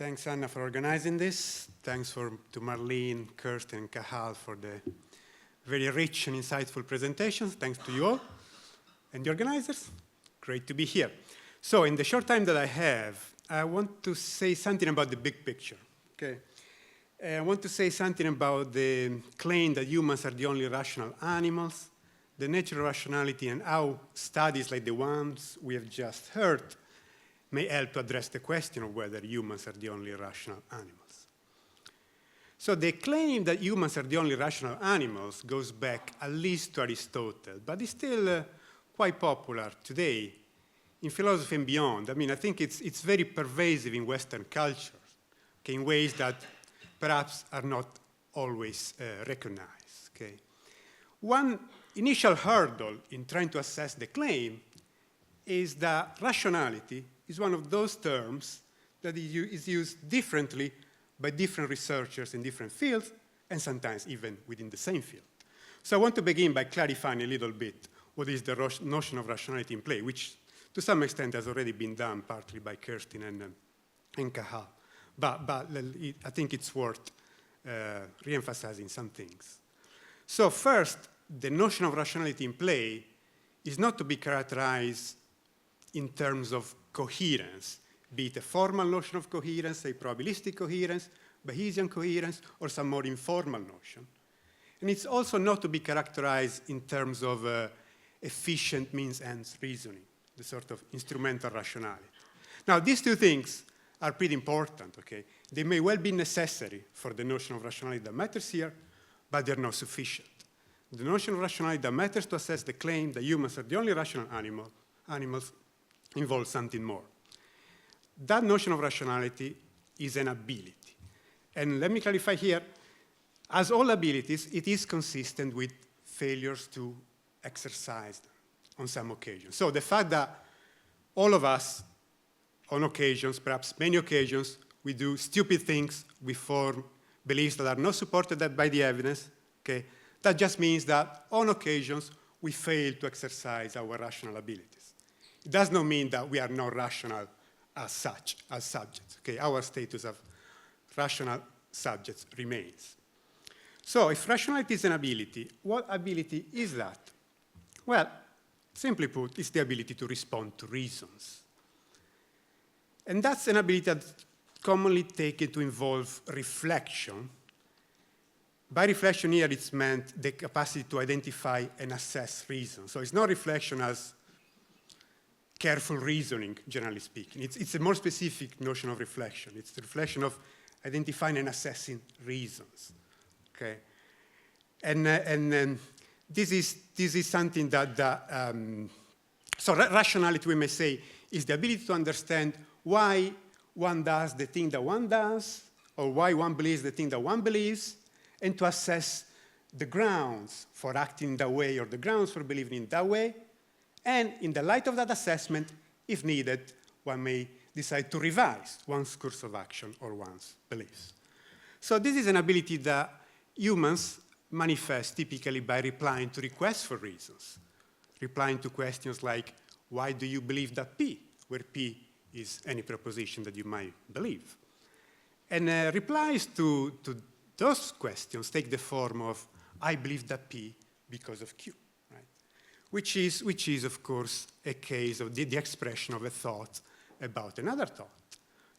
Thanks, Anna, for organizing this. Thanks to Marlene, Kirsten, and Cahal for the very rich and insightful presentations. Thanks to you all and the organizers. Great to be here. So in the short time that I have, I want to say something about the big picture. Okay? I want to say something about the claim that humans are the only rational animals, the nature of rationality, and how studies like the ones we have just heard may help to address the question of whether humans are the only rational animals. So the claim that humans are the only rational animals goes back at least to Aristotle, but it's still quite popular today in philosophy and beyond. I mean, I think it's very pervasive in Western culture, okay, in ways that perhaps are not always recognized. Okay? One initial hurdle in trying to assess the claim is that rationality is one of those terms that is used differently by different researchers in different fields, and sometimes even within the same field. So I want to begin by clarifying a little bit what is the notion of rationality in play, which to some extent has already been done partly by Kirsten and Cahal. But I think it's worth re-emphasizing some things. So first, the notion of rationality in play is not to be characterized in terms of coherence, be it a formal notion of coherence, say probabilistic coherence, Bayesian coherence, or some more informal notion. And it's also not to be characterized in terms of efficient means-ends reasoning, the sort of instrumental rationality. Now, these two things are pretty important, okay? They may well be necessary for the notion of rationality that matters here, but they're not sufficient. The notion of rationality that matters to assess the claim that humans are the only rational animals involves something more. That notion of rationality is an ability. And let me clarify here, as all abilities, it is consistent with failures to exercise them on some occasions. So the fact that all of us, on occasions, perhaps many occasions, we do stupid things, we form beliefs that are not supported by the evidence, okay? That just means that on occasions, we fail to exercise our rational abilities. It does not mean that we are not rational as such, as subjects. Okay? Our status of rational subjects remains. So if rationality is an ability, what ability is that? Well, simply put, it's the ability to respond to reasons. And that's an ability that's commonly taken to involve reflection. By reflection here, it's meant the capacity to identify and assess reasons. So it's not reflection as careful reasoning, generally speaking. It's a more specific notion of reflection. It's the reflection of identifying and assessing reasons. Okay, and this is something that so rationality, we may say, is the ability to understand why one does the thing that one does, or why one believes the thing that one believes, and to assess the grounds for acting in that way or the grounds for believing in that way. And in the light of that assessment, if needed, one may decide to revise one's course of action or one's beliefs. So this is an ability that humans manifest typically by replying to requests for reasons, replying to questions like, why do you believe that P, where P is any proposition that you might believe? And replies to those questions take the form of, I believe that P because of Q. Which is, of course, a case of the expression of a thought about another thought,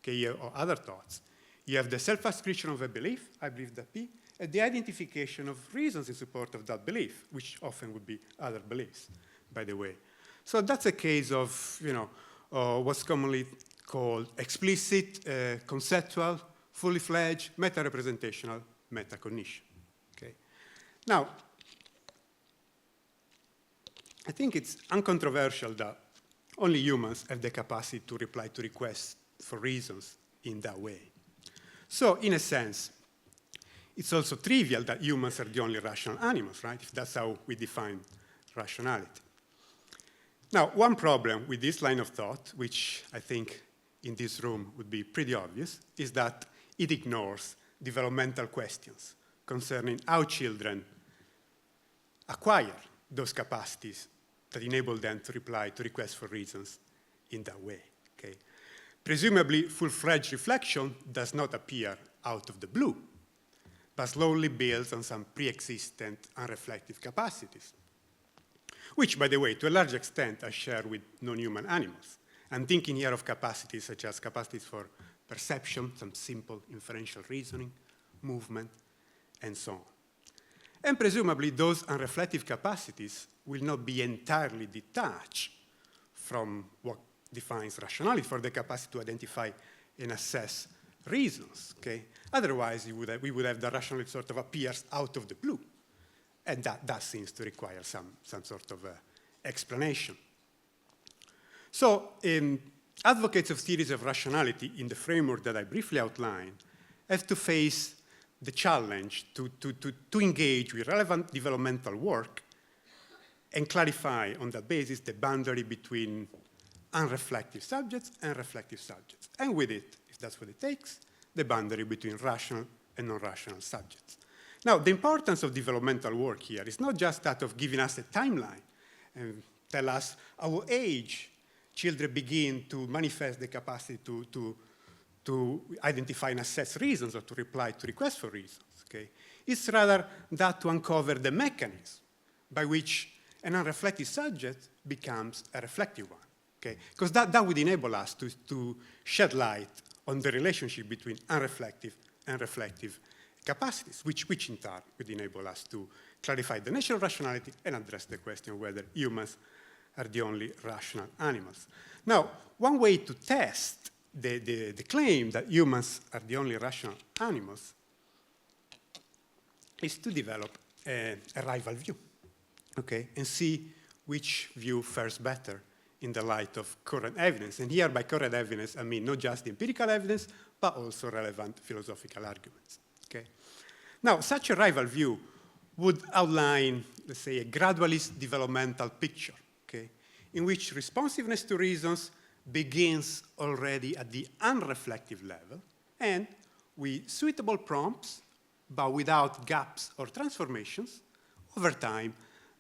okay, or other thoughts. You have the self-ascription of a belief, I believe that P, and the identification of reasons in support of that belief, which often would be other beliefs, by the way. So that's a case of, what's commonly called explicit, conceptual, fully fledged, meta-representational metacognition. Okay? Now, I think it's uncontroversial that only humans have the capacity to reply to requests for reasons in that way. So, in a sense, it's also trivial that humans are the only rational animals, right? If that's how we define rationality. Now, one problem with this line of thought, which I think in this room would be pretty obvious, is that it ignores developmental questions concerning how children acquire those capacities that enable them to reply to requests for reasons in that way. Okay? Presumably, full-fledged reflection does not appear out of the blue, but slowly builds on some pre-existent unreflective capacities, which, by the way, to a large extent, are shared with non-human animals. I'm thinking here of capacities such as capacities for perception, some simple inferential reasoning, movement, and so on. And presumably, those unreflective capacities will not be entirely detached from what defines rationality, for the capacity to identify and assess reasons, okay? Otherwise, we would have the rationality sort of appears out of the blue. And that seems to require some sort of explanation. So advocates of theories of rationality in the framework that I briefly outlined have to face the challenge to engage with relevant developmental work and clarify on that basis the boundary between unreflective subjects and reflective subjects. And with it, if that's what it takes, the boundary between rational and non-rational subjects. Now, the importance of developmental work here is not just that of giving us a timeline and tell us our age children begin to manifest the capacity to identify and assess reasons or to reply to requests for reasons, okay? It's rather that to uncover the mechanism by which an unreflective subject becomes a reflective one, okay? Because that would enable us to shed light on the relationship between unreflective and reflective capacities, which in turn would enable us to clarify the nature of rationality and address the question whether humans are the only rational animals. Now, one way to test the claim that humans are the only rational animals is to develop a rival view, okay, and see which view fares better in the light of current evidence. And here, by current evidence, I mean not just the empirical evidence, but also relevant philosophical arguments, okay? Now, such a rival view would outline, let's say, a gradualist developmental picture, okay, in which responsiveness to reasons begins already at the unreflective level, and with suitable prompts, but without gaps or transformations, over time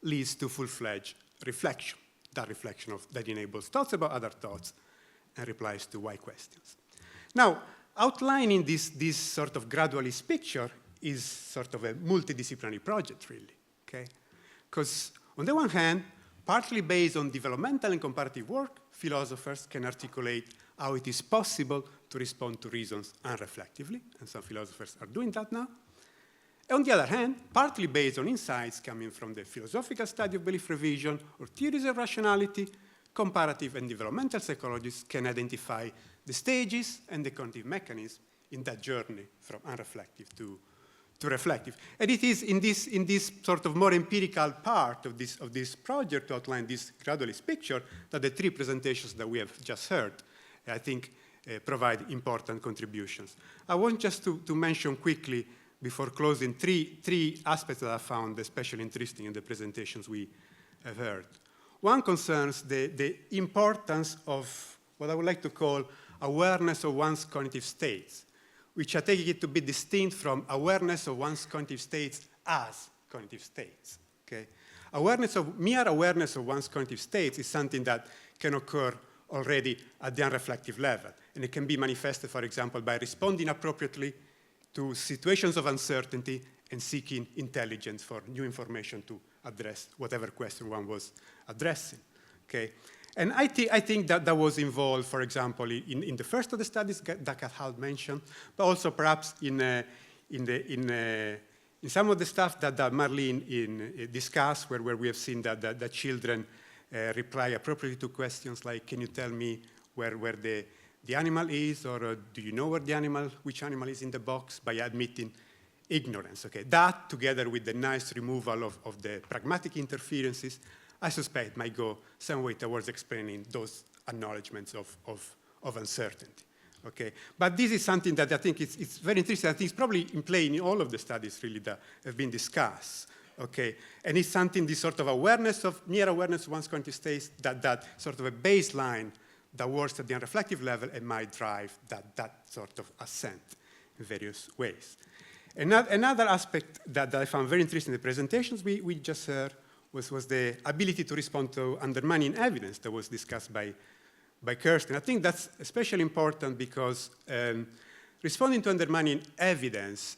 leads to full-fledged reflection, that reflection that enables thoughts about other thoughts and replies to why questions. Now, outlining this sort of gradualist picture is sort of a multidisciplinary project, really, okay? Because on the one hand, partly based on developmental and comparative work, philosophers can articulate how it is possible to respond to reasons unreflectively, and some philosophers are doing that now. On the other hand, partly based on insights coming from the philosophical study of belief revision or theories of rationality, comparative and developmental psychologists can identify the stages and the cognitive mechanisms in that journey from unreflective to reflective. And it is in this sort of more empirical part of this project to outline this gradualist picture that the three presentations that we have just heard, I think, provide important contributions. I want just to mention quickly, before closing, three aspects that I found especially interesting in the presentations we have heard. One concerns the importance of what I would like to call awareness of one's cognitive states, which I take it to be distinct from awareness of one's cognitive states as cognitive states, okay? Mere awareness of one's cognitive states is something that can occur already at the unreflective level, and it can be manifested, for example, by responding appropriately to situations of uncertainty and seeking intelligence for new information to address whatever question one was addressing, okay? And I think that was involved, for example, in the first of the studies that Cathal mentioned, but also perhaps in some of the stuff that Marlene discussed, where we have seen that children reply appropriately to questions like, can you tell me where the animal is, or do you know which animal is in the box, by admitting ignorance, okay? That, together with the nice removal of the pragmatic interferences, I suspect might go some way towards explaining those acknowledgements of uncertainty, okay? But this is something that I think it's very interesting. I think it's probably in play in all of the studies, really, that have been discussed, okay? And it's something, this sort of mere awareness of one's cognitive states, that sort of a baseline that works at the unreflective level and might drive that sort of ascent in various ways. Another aspect that I found very interesting in the presentations we just heard was the ability to respond to undermining evidence that was discussed by by Kirsten. I think that's especially important because responding to undermining evidence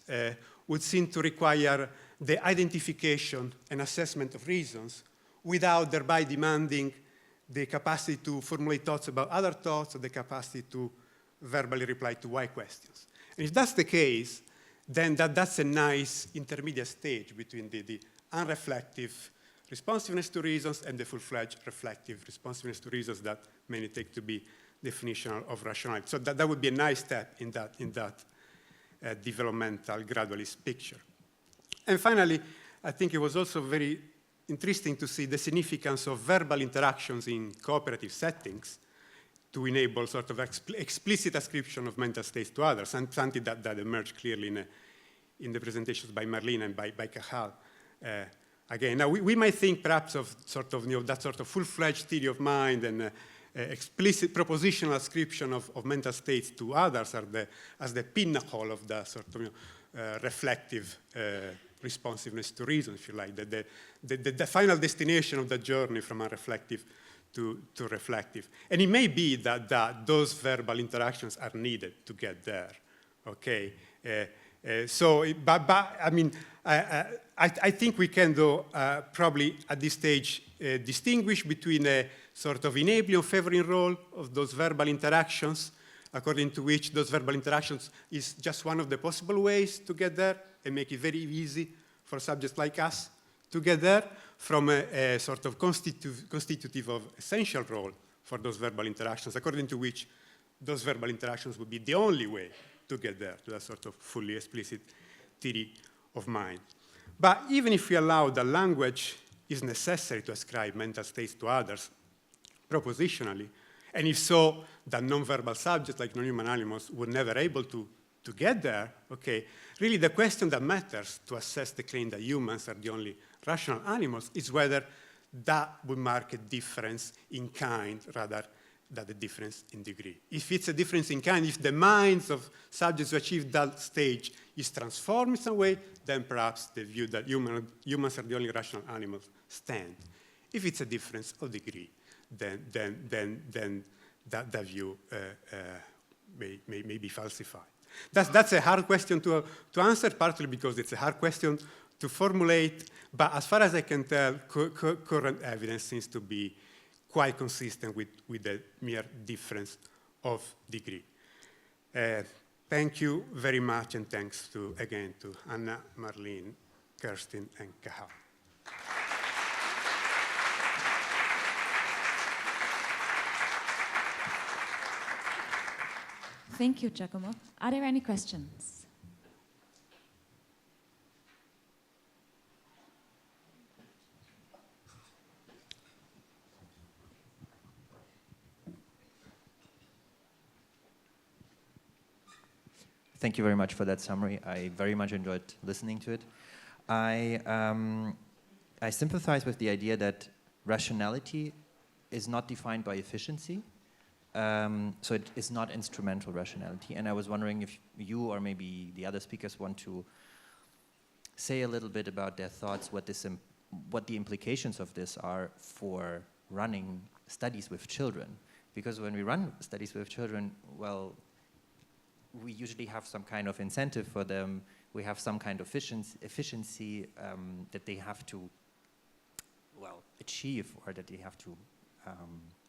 would seem to require the identification and assessment of reasons without thereby demanding the capacity to formulate thoughts about other thoughts or the capacity to verbally reply to why questions. And if that's the case, then that's a nice intermediate stage between the unreflective responsiveness to reasons and the full-fledged reflective responsiveness to reasons that many take to be definitional of rationality. So that would be a nice step in that developmental gradualist picture. And finally, I think it was also very interesting to see the significance of verbal interactions in cooperative settings to enable sort of explicit ascription of mental states to others, and something that emerged clearly in the presentations by Marlene and by Cajal. Again, now we might think perhaps of sort of that sort of full-fledged theory of mind and explicit propositional ascription of mental states to others as the pinnacle of the sort of reflective responsiveness to reason, if you like, the final destination of the journey from unreflective to reflective. And it may be that those verbal interactions are needed to get there, okay? But I mean, I think we can, though, probably at this stage distinguish between a sort of enabling or favoring role of those verbal interactions, according to which those verbal interactions is just one of the possible ways to get there and make it very easy for subjects like us to get there, from a sort of constitutive of essential role for those verbal interactions, according to which those verbal interactions would be the only way to get there, to that sort of fully explicit theory of mind. But even if we allow that language is necessary to ascribe mental states to others propositionally, and if so, that non-verbal subjects like non-human animals were never able to get there, okay, really the question that matters to assess the claim that humans are the only rational animals is whether that would mark a difference in kind rather than a difference in degree. If it's a difference in kind, if the minds of subjects who achieve that stage is transformed in some way, then perhaps the view that humans are the only rational animals stand. If it's a difference of degree, then that view may be falsified. That's a hard question to answer, partly because it's a hard question to formulate, but as far as I can tell, current evidence seems to be quite consistent with the mere difference of degree. Thank you very much, and thanks again to Anna, Marlene, Kirsten, and Cajal. Thank you, Giacomo. Are there any questions? Thank you very much for that summary. I very much enjoyed listening to it. I sympathize with the idea that rationality is not defined by efficiency. So it is not instrumental rationality. And I was wondering if you or maybe the other speakers want to say a little bit about their thoughts, what the implications of this are for running studies with children. Because when we run studies with children, well, we usually have some kind of incentive for them. We have some kind of efficiency that they have to, well, achieve, or that they have to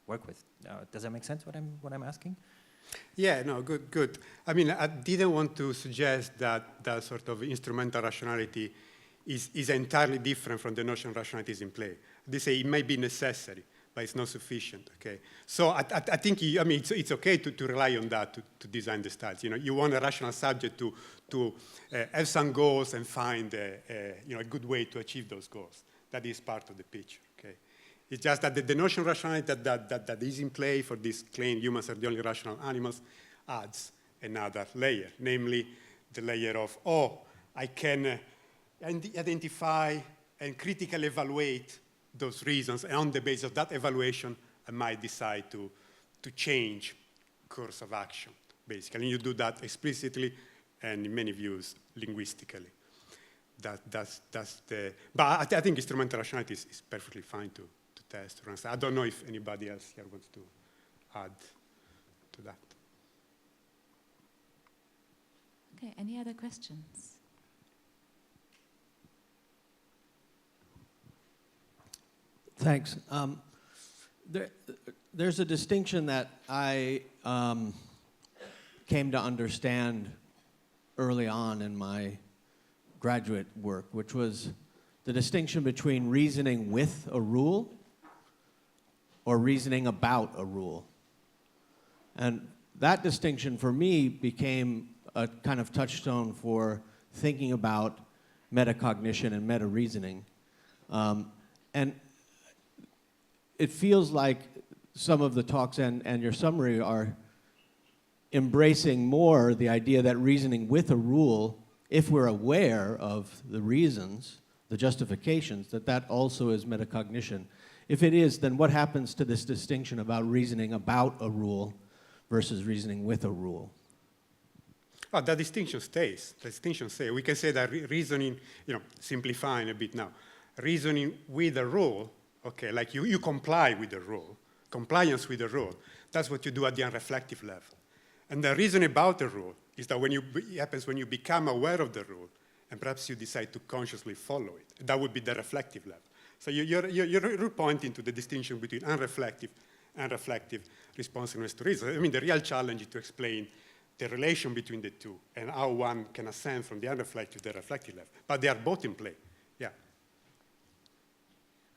work with. Does that make sense, what I'm asking? Yeah, no, good. I mean, I didn't want to suggest that that sort of instrumental rationality is entirely different from the notion of rationality is in play. They say it may be necessary, but it's not sufficient, okay? So I think, it's okay to rely on that to design the studies. You know, you want a rational subject to have some goals and find a good way to achieve those goals. That is part of the picture, okay? It's just that the notion of rationality that is in play for this claim humans are the only rational animals adds another layer, namely the layer of, I can identify and critically evaluate those reasons, and on the basis of that evaluation, I might decide to change course of action, basically. And you do that explicitly and in many views linguistically. That's the, but I think instrumental rationality is perfectly fine to test. I don't know if anybody else here wants to add to that. Okay, any other questions? Thanks. There's a distinction that I came to understand early on in my graduate work, which was the distinction between reasoning with a rule or reasoning about a rule. And that distinction for me became a kind of touchstone for thinking about metacognition and meta-reasoning. And it feels like some of the talks and your summary are embracing more the idea that reasoning with a rule, if we're aware of the reasons, the justifications, that also is metacognition. If it is, then what happens to this distinction about reasoning about a rule versus reasoning with a rule? Oh, that distinction stays. The distinction stays. We can say that reasoning, simplifying a bit now, reasoning with a rule, okay, like you comply with the rule, compliance with the rule, that's what you do at the unreflective level. And the reason about the rule is that it happens when you become aware of the rule, and perhaps you decide to consciously follow it. That would be the reflective level. So you're pointing to the distinction between unreflective and reflective responsiveness to reason. I mean, the real challenge is to explain the relation between the two and how one can ascend from the unreflective to the reflective level. But they are both in play. Yeah.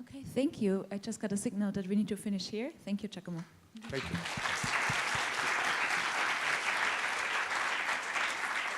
Okay, thank you. I just got a signal that we need to finish here. Thank you, Giacomo. Thank you.